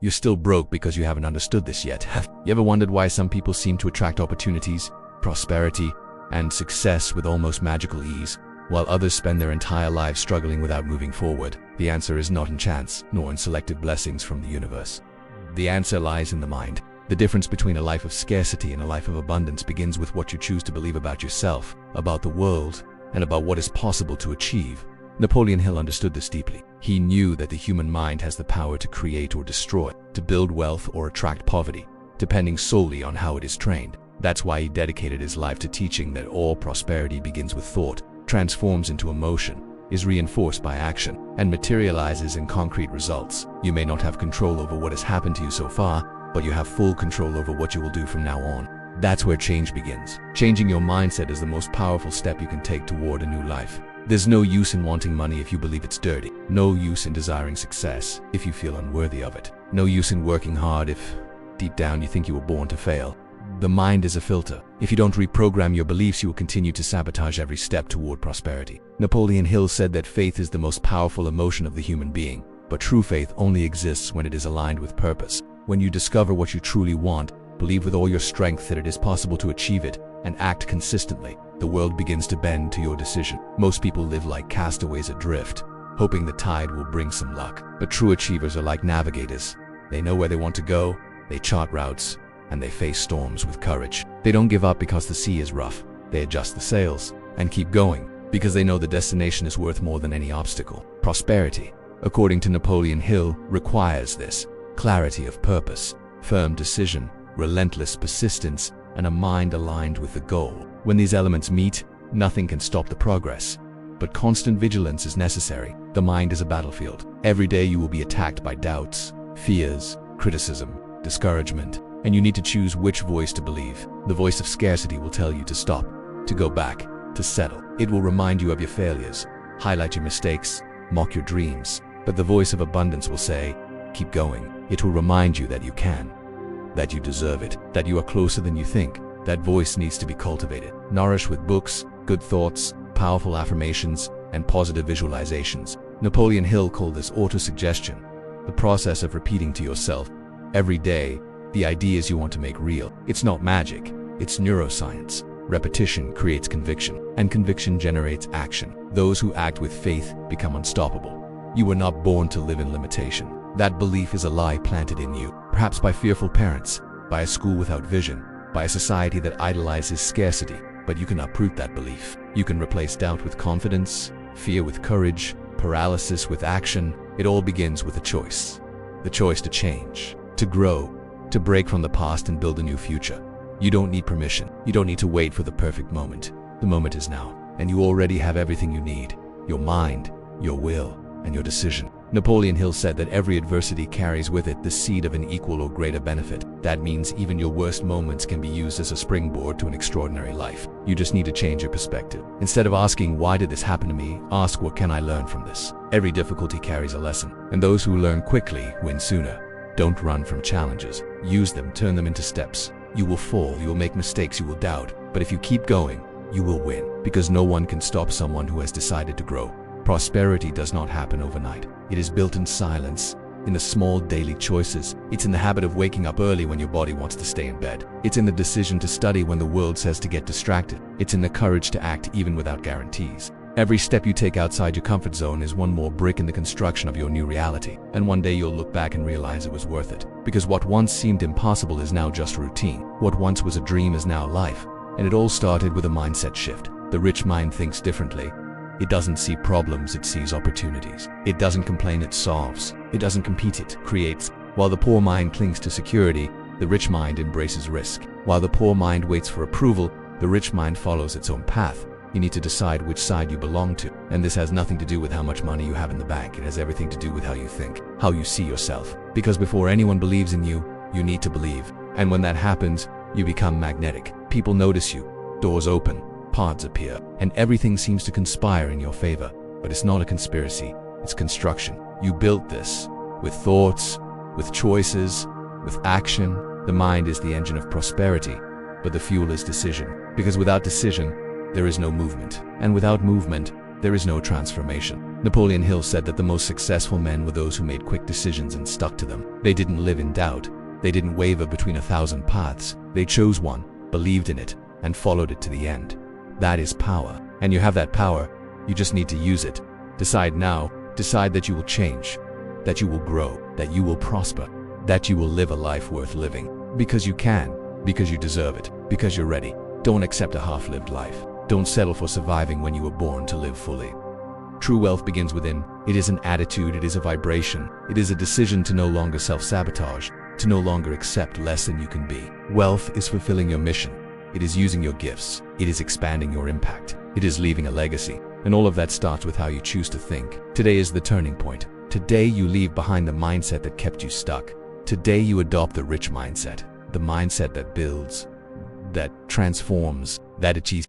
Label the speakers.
Speaker 1: You're still broke because you haven't understood this yet. You ever wondered why some people seem to attract opportunities, prosperity, and success with almost magical ease, while others spend their entire lives struggling without moving forward? The answer is not in chance, nor in selective blessings from the universe. The answer lies in the mind. The difference between a life of scarcity and a life of abundance begins with what you choose to believe about yourself, about the world, and about what is possible to achieve. Napoleon Hill understood this deeply. He knew that the human mind has the power to create or destroy, to build wealth or attract poverty, depending solely on how it is trained. That's why he dedicated his life to teaching that all prosperity begins with thought, transforms into emotion, is reinforced by action, and materializes in concrete results. You may not have control over what has happened to you so far, but you have full control over what you will do from now on. That's where change begins. Changing your mindset is the most powerful step you can take toward a new life. There's no use in wanting money if you believe it's dirty. No use in desiring success if you feel unworthy of it. No use in working hard if, deep down, you think you were born to fail. The mind is a filter. If you don't reprogram your beliefs, you will continue to sabotage every step toward prosperity. Napoleon Hill said that faith is the most powerful emotion of the human being, but true faith only exists when it is aligned with purpose. When you discover what you truly want, believe with all your strength that it is possible to achieve it, and act consistently, the world begins to bend to your decision. Most people live like castaways adrift, hoping the tide will bring some luck. But true achievers are like navigators. They know where they want to go, they chart routes, and they face storms with courage. They don't give up because the sea is rough. They adjust the sails and keep going because they know the destination is worth more than any obstacle. Prosperity, according to Napoleon Hill, requires this: clarity of purpose, firm decision, relentless persistence, and a mind aligned with the goal. When these elements meet, nothing can stop the progress. But constant vigilance is necessary. The mind is a battlefield. Every day you will be attacked by doubts, fears, criticism, discouragement, and you need to choose which voice to believe. The voice of scarcity will tell you to stop, to go back, to settle. It will remind you of your failures, highlight your mistakes, mock your dreams. But the voice of abundance will say, keep going. It will remind you that you can, that you deserve it, that you are closer than you think. That voice needs to be cultivated, nourished with books, good thoughts, powerful affirmations, and positive visualizations. Napoleon Hill called this autosuggestion, the process of repeating to yourself every day the ideas you want to make real. It's not magic, it's neuroscience. Repetition creates conviction, and conviction generates action. Those who act with faith become unstoppable. You were not born to live in limitation. That belief is a lie planted in you, perhaps by fearful parents, by a school without vision, by a society that idolizes scarcity. But you can uproot that belief. You can replace doubt with confidence, fear with courage, paralysis with action. It all begins with a choice. The choice to change, to grow, to break from the past and build a new future. You don't need permission. You don't need to wait for the perfect moment. The moment is now, and you already have everything you need: your mind, your will, and your decision. Napoleon Hill said that every adversity carries with it the seed of an equal or greater benefit. That means even your worst moments can be used as a springboard to an extraordinary life. You just need to change your perspective. Instead of asking, why did this happen to me? Ask, what can I learn from this? Every difficulty carries a lesson, and those who learn quickly win sooner. Don't run from challenges. Use them, turn them into steps. You will fall, you will make mistakes, you will doubt. But if you keep going, you will win, because no one can stop someone who has decided to grow. Prosperity does not happen overnight. It is built in silence, in the small daily choices. It's in the habit of waking up early when your body wants to stay in bed. It's in the decision to study when the world says to get distracted. It's in the courage to act even without guarantees. Every step you take outside your comfort zone is one more brick in the construction of your new reality. And one day you'll look back and realize it was worth it. Because what once seemed impossible is now just routine. What once was a dream is now life. And it all started with a mindset shift. The rich mind thinks differently. It doesn't see problems, it sees opportunities. It doesn't complain, it solves. It doesn't compete, it creates. While the poor mind clings to security, the rich mind embraces risk. While the poor mind waits for approval, the rich mind follows its own path. You need to decide which side you belong to. And this has nothing to do with how much money you have in the bank. It has everything to do with how you think, how you see yourself. Because before anyone believes in you, you need to believe. And when that happens, you become magnetic. People notice you. Doors open. Paths appear, and everything seems to conspire in your favor. But it's not a conspiracy, it's construction. You built this with thoughts, with choices, with action. The mind is the engine of prosperity, but the fuel is decision. Because without decision, there is no movement. And without movement, there is no transformation. Napoleon Hill said that the most successful men were those who made quick decisions and stuck to them. They didn't live in doubt. They didn't waver between 1,000 paths. They chose one, believed in it, and followed it to the end. That is power. And you have that power. You just need to use it. Decide now. Decide that you will change, that you will grow, that you will prosper, that you will live a life worth living. Because you can, because you deserve it, because you're ready. Don't accept a half-lived life. Don't settle for surviving when you were born to live fully. True wealth begins within. It is an attitude, it is a vibration. It is a decision to no longer self-sabotage, to no longer accept less than you can be. Wealth is fulfilling your mission. It is using your gifts. It is expanding your impact. It is leaving a legacy. And all of that starts with how you choose to think. Today is the turning point. Today you leave behind the mindset that kept you stuck. Today you adopt the rich mindset, the mindset that builds, that transforms, that achieves.